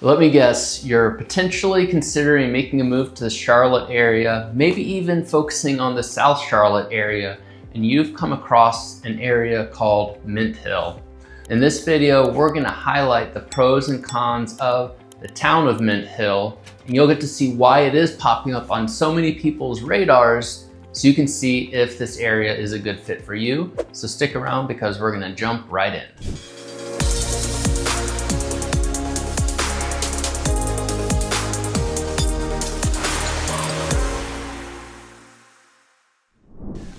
Let me guess, you're potentially considering making a move to the Charlotte area, maybe even focusing on the South Charlotte area, and you've come across an area called Mint Hill. In this video, we're gonna highlight the pros and cons of the town of Mint Hill, and you'll get to see why it is popping up on so many people's radars, so you can see if this area is a good fit for you. So stick around because we're gonna jump right in.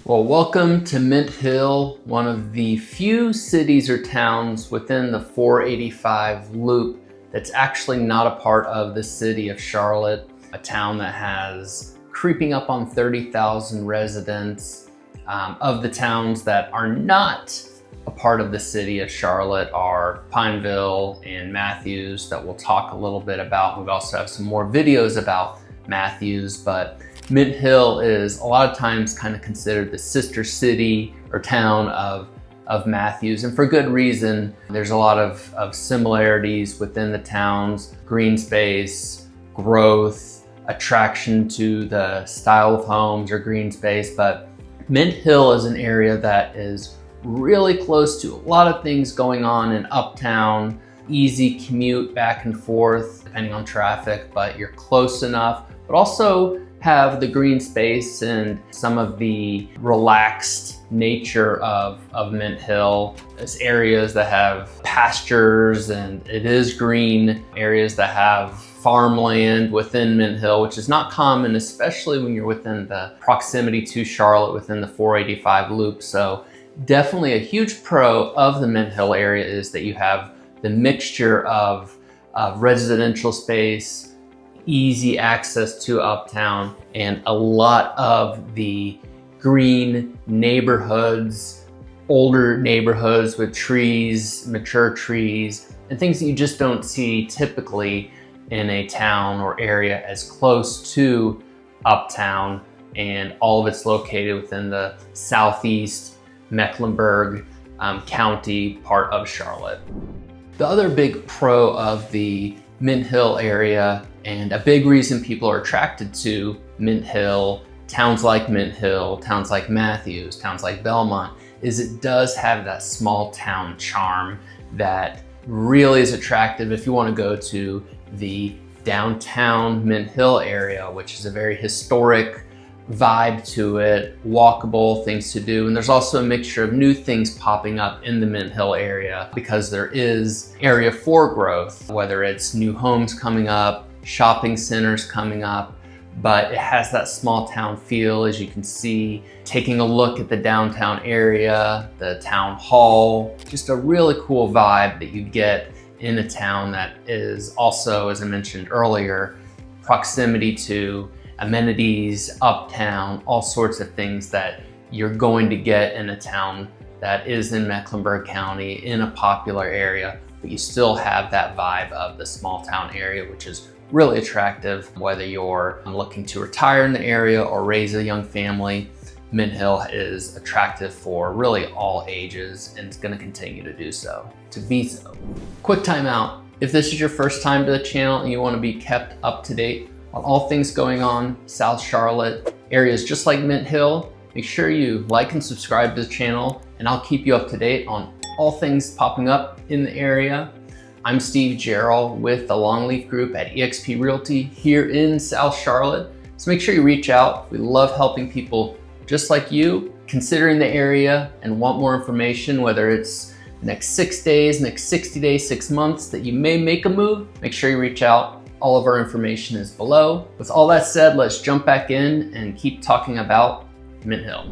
Well, welcome to Mint Hill, one of the few cities or towns within the 485 loop that's actually not a part of the city of Charlotte, a town that has creeping up on 30,000 residents. Of the towns that are not a part of the city of Charlotte are Pineville and Matthews that we'll talk a little bit about. We also have some more videos about Matthews, but Mint Hill is a lot of times kind of considered the sister city or town of Matthews, and for good reason. There's a lot of similarities within the towns: green space, growth, attraction to the style of homes or green space. But Mint Hill is an area that is really close to a lot of things going on in Uptown, easy commute back and forth depending on traffic, but you're close enough, but also have the green space and some of the relaxed nature of Mint Hill. It's areas that have pastures and it is green, areas that have farmland within Mint Hill, which is not common, especially when you're within the proximity to Charlotte within the 485 loop. So definitely a huge pro of the Mint Hill area is that you have the mixture of residential space, easy access to Uptown, and a lot of the green neighborhoods, older neighborhoods with trees, mature trees, and things that you just don't see typically in a town or area as close to Uptown. And all of it's located within the southeast Mecklenburg County part of Charlotte. The other big pro of the Mint Hill area, and a big reason people are attracted to Mint Hill, towns like Mint Hill, towns like Matthews, towns like Belmont, is it does have that small town charm that really is attractive if you want to go to the downtown Mint Hill area, which is a very historic vibe to it, walkable, things to do. And there's also a mixture of new things popping up in the Mint Hill area because there is area for growth, whether it's new homes coming up, shopping centers coming up, but it has that small town feel, as you can see, taking a look at the downtown area, the town hall, just a really cool vibe that you get in a town that is also, as I mentioned earlier, proximity to amenities, Uptown, all sorts of things that you're going to get in a town that is in Mecklenburg County, in a popular area, but you still have that vibe of the small town area, which is really attractive. Whether you're looking to retire in the area or raise a young family, Mint Hill is attractive for really all ages, and it's gonna continue to do so, to be so. Quick timeout. If this is your first time to the channel and you wanna be kept up to date on all things going on South Charlotte, areas just like Mint Hill, make sure you like and subscribe to the channel, and I'll keep you up to date on all things popping up in the area. I'm Steve Jarrell with the Longleaf Group at eXp Realty here in South Charlotte. So make sure you reach out. We love helping people just like you, considering the area and want more information, whether it's the next 6 days, next 60 days, 6 months that you may make a move. Make sure you reach out. All of our information is below. With all that said, let's jump back in and keep talking about Mint Hill.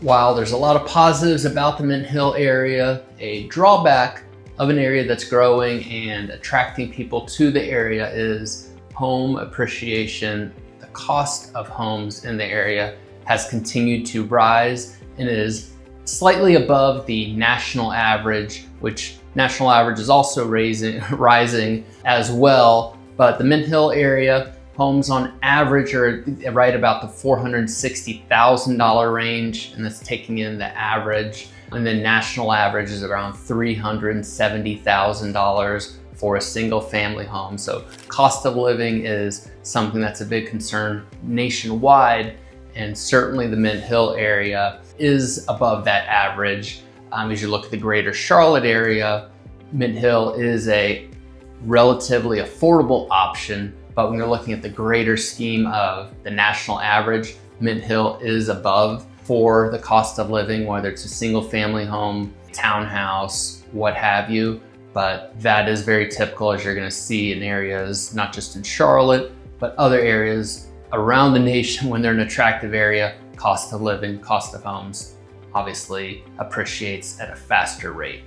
While there's a lot of positives about the Mint Hill area, a drawback of an area that's growing and attracting people to the area is home appreciation. The cost of homes in the area has continued to rise and is slightly above the national average, which national average is also rising as well. But the Mint Hill area, homes on average are right about the $460,000 range, and that's taking in the average. And then national average is around $370,000, for a single family home. So cost of living is something that's a big concern nationwide, and certainly the Mint Hill area is above that average. As you look at the greater Charlotte area, Mint Hill is a relatively affordable option, but when you're looking at the greater scheme of the national average, Mint Hill is above for the cost of living, whether it's a single family home, townhouse, what have you. But that is very typical, as you're gonna see in areas, not just in Charlotte, but other areas around the nation. When they're an attractive area, cost of living, cost of homes obviously appreciates at a faster rate.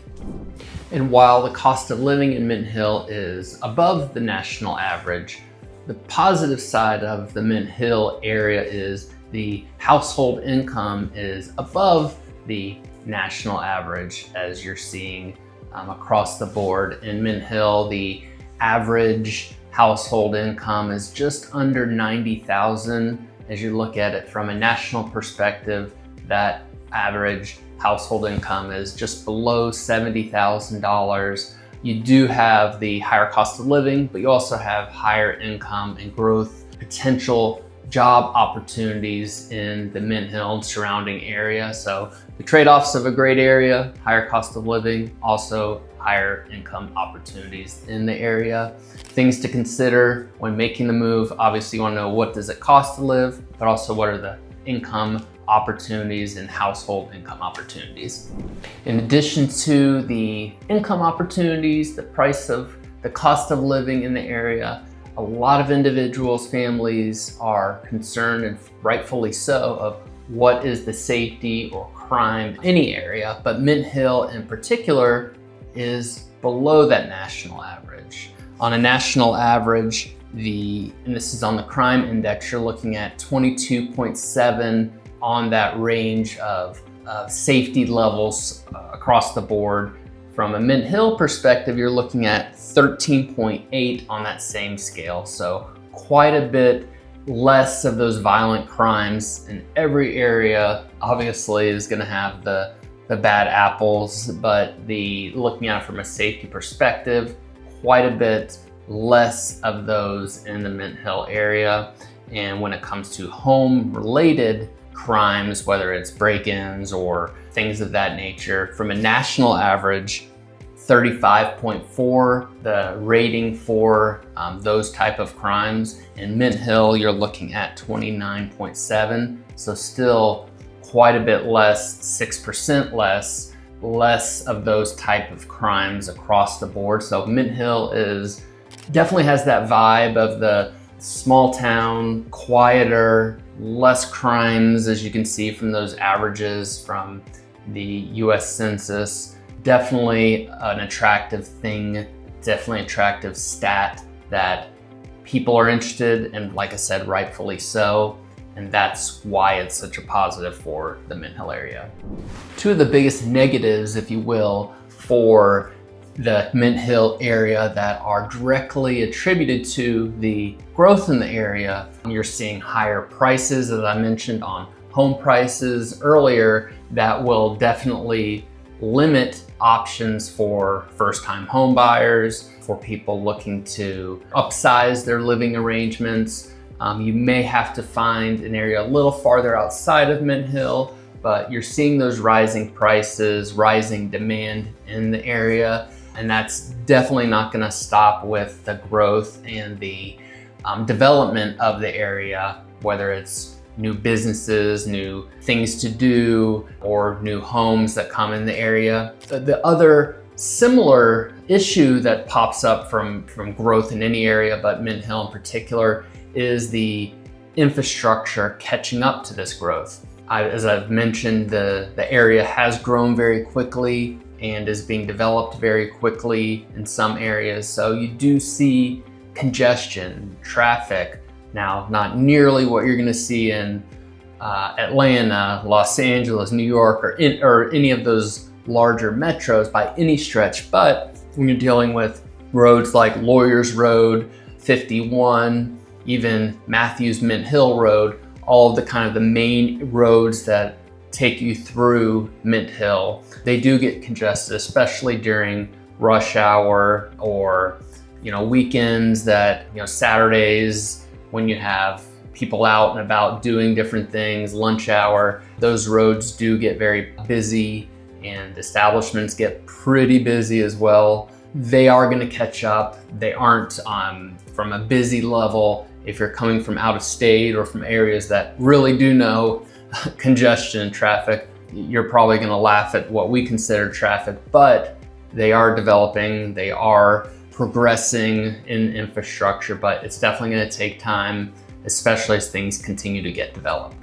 And while the cost of living in Mint Hill is above the national average, the positive side of the Mint Hill area is the household income is above the national average, as you're seeing across the board. In Mint Hill, the average household income is just under $90,000. As you look at it from a national perspective, that average household income is just below $70,000. You do have the higher cost of living, but you also have higher income and growth potential job opportunities in the Mint Hill and surrounding area. So the trade-offs of a great area, higher cost of living, also higher income opportunities in the area. Things to consider when making the move: obviously you want to know what does it cost to live, but also what are the income opportunities and household income opportunities. In addition to the income opportunities, the cost of living in the area, a lot of individuals, families are concerned, and rightfully so, of what is the safety or crime in any area, but Mint Hill in particular is below that national average. On a national average, and this is on the crime index, you're looking at 22.7 on that range of safety levels across the board. From a Mint Hill perspective, you're looking at 13.8 on that same scale. So quite a bit less of those violent crimes, and every area obviously is gonna have the bad apples, but looking at it from a safety perspective, quite a bit less of those in the Mint Hill area. And when it comes to home-related crimes, whether it's break-ins or things of that nature, from a national average, 35.4, the rating for those type of crimes. In Mint Hill, you're looking at 29.7, so still quite a bit less, 6% less of those type of crimes across the board. So Mint Hill definitely has that vibe of the small town, quieter, less crimes, as you can see from those averages from the US Census. Definitely an attractive thing, definitely attractive stat that people are interested in, like I said, rightfully so. And that's why it's such a positive for the Mint Hill area. Two of the biggest negatives, if you will, for the Mint Hill area that are directly attributed to the growth in the area. You're seeing higher prices, as I mentioned, on home prices earlier, that will definitely limit options for first-time home buyers, for people looking to upsize their living arrangements. You may have to find an area a little farther outside of Mint Hill, but you're seeing those rising prices, rising demand in the area. And that's definitely not going to stop with the growth and the development of the area, whether it's new businesses, new things to do, or new homes that come in the area. The other similar issue that pops up from growth in any area, but Mint Hill in particular, is the infrastructure catching up to this growth. As I've mentioned, the area has grown very quickly and is being developed very quickly in some areas. So you do see congestion, traffic. Now, not nearly what you're gonna see in Atlanta, Los Angeles, New York, or any of those larger metros by any stretch. But when you're dealing with roads like Lawyers Road, 51, even Matthews Mint Hill Road, all of the main roads that take you through Mint Hill, they do get congested, especially during rush hour, or weekends, that Saturdays when you have people out and about doing different things, lunch hour, those roads do get very busy and establishments get pretty busy as well. They are going to catch up. They aren't from a busy level. If you're coming from out of state or from areas that really do know congestion and traffic, you're probably going to laugh at what we consider traffic, but they are developing, they are progressing in infrastructure, but it's definitely going to take time, especially as things continue to get developed.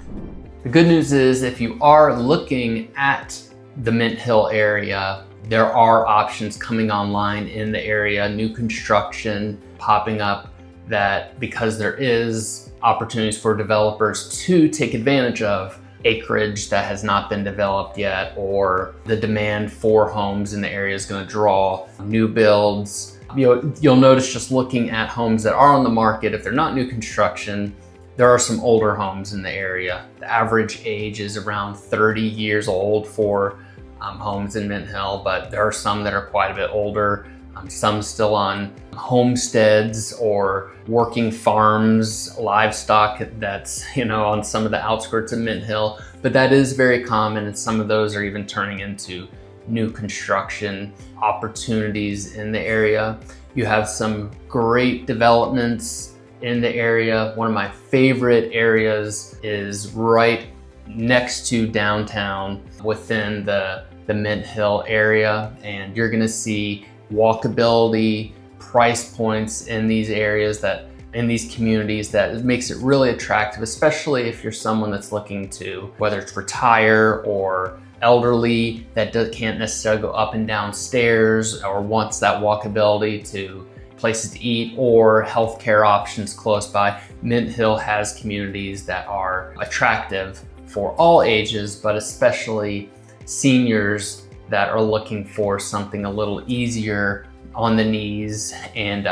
The good news is, if you are looking at the Mint Hill area, there are options coming online in the area, new construction popping up, that because there is opportunities for developers to take advantage of acreage that has not been developed yet, or the demand for homes in the area is going to draw new builds. You'll notice, just looking at homes that are on the market, if they're not new construction, there are some older homes in the area. The average age is around 30 years old for homes in Mint Hill, but there are some that are quite a bit older. Some still on homesteads or working farms, livestock that's on some of the outskirts of Mint Hill, but that is very common, and some of those are even turning into new construction opportunities in the area. You have some great developments in the area. One of my favorite areas is right next to downtown within the Mint Hill area, and you're gonna see walkability, price points in these areas, that in these communities, that makes it really attractive, especially if you're someone that's looking to, whether it's retire or elderly that can't necessarily go up and down stairs, or wants that walkability to places to eat or healthcare options close by. Mint Hill has communities that are attractive for all ages, but especially seniors that are looking for something a little easier on the knees, and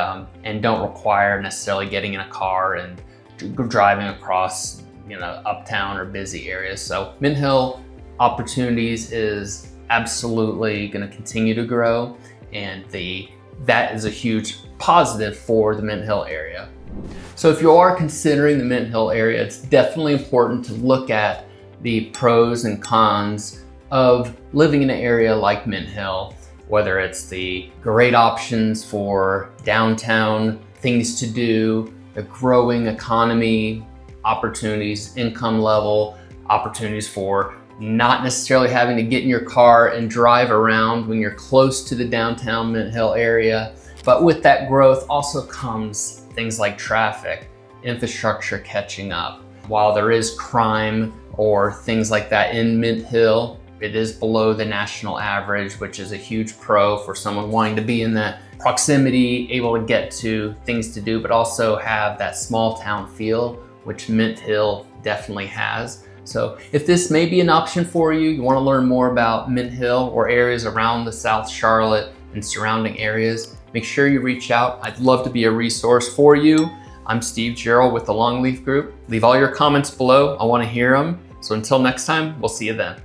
don't require necessarily getting in a car and driving across uptown or busy areas. So Mint Hill opportunities is absolutely going to continue to grow, and that is a huge positive for the Mint Hill area. So if you are considering the Mint Hill area, it's definitely important to look at the pros and cons of living in an area like Mint Hill, whether it's the great options for downtown, things to do, the growing economy, opportunities, income level, opportunities for not necessarily having to get in your car and drive around when you're close to the downtown Mint Hill area. But with that growth also comes things like traffic, infrastructure catching up. While there is crime or things like that in Mint Hill, it is below the national average, which is a huge pro for someone wanting to be in that proximity, able to get to things to do, but also have that small town feel, which Mint Hill definitely has. So if this may be an option for you, you want to learn more about Mint Hill or areas around the South Charlotte and surrounding areas, make sure you reach out. I'd love to be a resource for you. I'm Steve Jarrell with the Longleaf Group. Leave all your comments below. I want to hear them. So until next time, we'll see you then.